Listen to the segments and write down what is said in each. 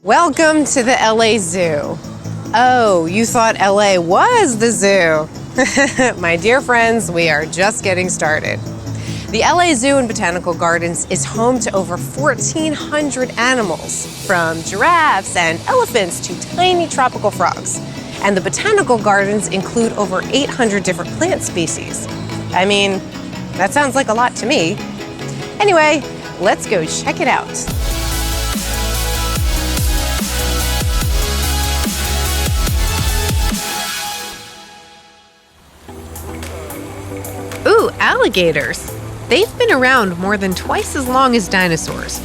Welcome to the LA Zoo. Oh, you thought LA was the zoo? My dear friends, we are just getting started. The LA Zoo and Botanical Gardens is home to over 1,400 animals, from giraffes and elephants to tiny tropical frogs. And the botanical gardens include over 800 different plant species. I mean, that sounds like a lot to me. Anyway, let's go check it out. Ooh, alligators. They've been around more than twice as long as dinosaurs.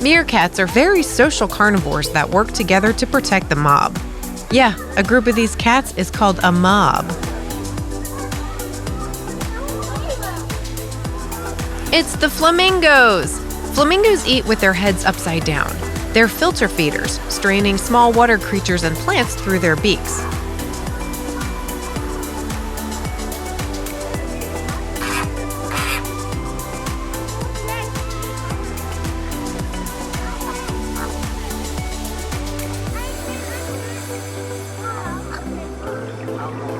Meerkats are very social carnivores that work together to protect the mob. Yeah, a group of these cats is called a mob. It's the flamingos! Flamingos eat with their heads upside down. They're filter feeders, straining small water creatures and plants through their beaks.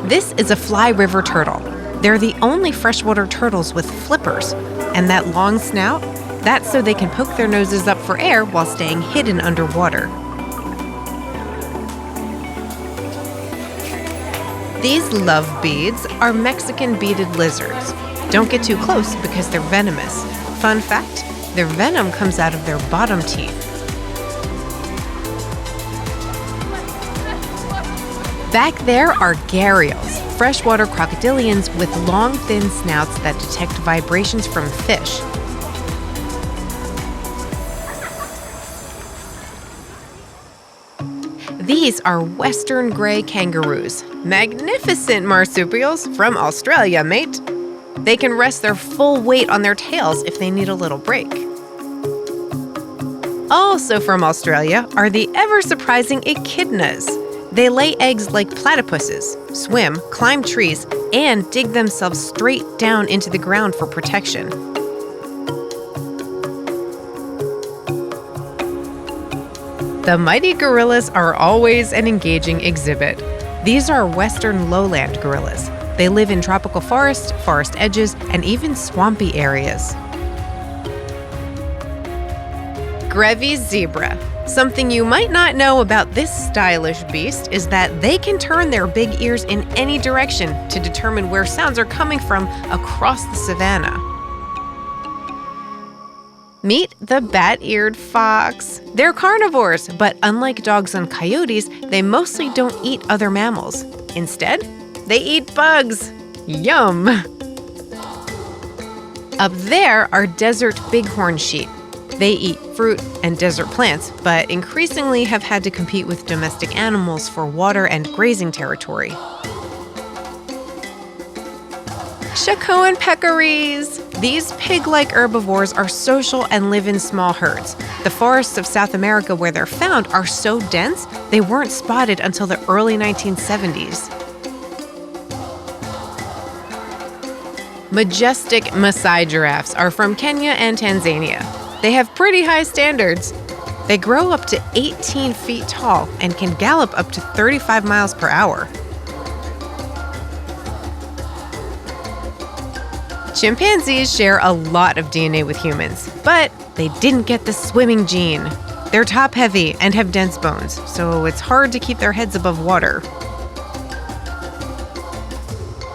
This is a fly river turtle. They're the only freshwater turtles with flippers. And that long snout, that's so they can poke their noses up for air while staying hidden underwater. These love beads are Mexican beaded lizards. Don't get too close because they're venomous. Fun fact, their venom comes out of their bottom teeth. Back there are gharials, freshwater crocodilians with long, thin snouts that detect vibrations from fish. These are western gray kangaroos, magnificent marsupials from Australia, mate. They can rest their full weight on their tails if they need a little break. Also from Australia are the ever-surprising echidnas. They lay eggs like platypuses, swim, climb trees, and dig themselves straight down into the ground for protection. The mighty gorillas are always an engaging exhibit. These are western lowland gorillas. They live in tropical forest, forest edges, and even swampy areas. Grevy's zebra. Something you might not know about this stylish beast is that they can turn their big ears in any direction to determine where sounds are coming from across the savanna. Meet the bat-eared fox. They're carnivores, but unlike dogs and coyotes, they mostly don't eat other mammals. Instead, they eat bugs. Yum! Up there are desert bighorn sheep. They eat fruit and desert plants, but increasingly have had to compete with domestic animals for water and grazing territory. Chacoan peccaries! These pig-like herbivores are social and live in small herds. The forests of South America where they're found are so dense, they weren't spotted until the early 1970s. Majestic Maasai giraffes are from Kenya and Tanzania. They have pretty high standards. They grow up to 18 feet tall and can gallop up to 35 miles per hour. Chimpanzees share a lot of DNA with humans, but they didn't get the swimming gene. They're top-heavy and have dense bones, so it's hard to keep their heads above water.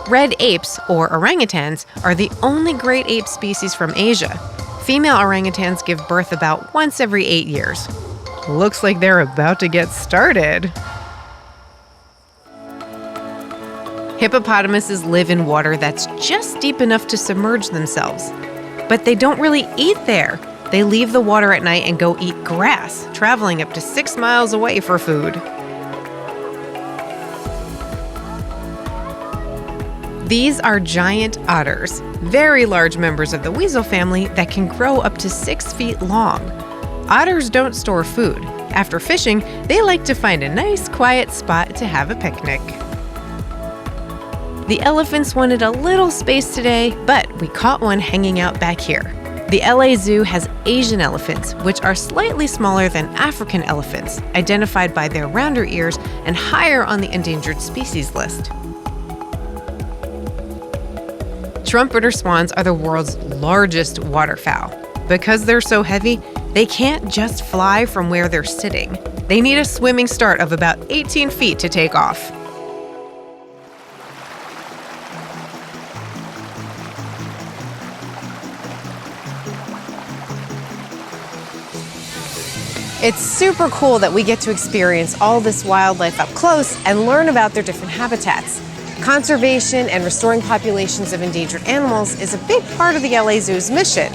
Red apes, or orangutans, are the only great ape species from Asia. Female orangutans give birth about once every 8 years. Looks like they're about to get started. Hippopotamuses live in water that's just deep enough to submerge themselves. But they don't really eat there. They leave the water at night and go eat grass, traveling up to 6 miles away for food. These are giant otters, very large members of the weasel family that can grow up to 6 feet long. Otters don't store food. After fishing, they like to find a nice, quiet spot to have a picnic. The elephants wanted a little space today, but we caught one hanging out back here. The LA Zoo has Asian elephants, which are slightly smaller than African elephants, identified by their rounder ears and higher on the endangered species list. Trumpeter swans are the world's largest waterfowl. Because they're so heavy, they can't just fly from where they're sitting. They need a swimming start of about 18 feet to take off. It's super cool that we get to experience all this wildlife up close and learn about their different habitats. Conservation and restoring populations of endangered animals is a big part of the LA Zoo's mission.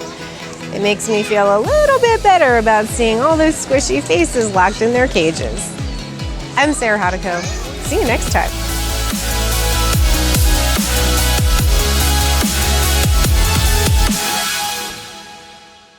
It makes me feel a little bit better about seeing all those squishy faces locked in their cages. I'm Sarah Hadako. See you next time.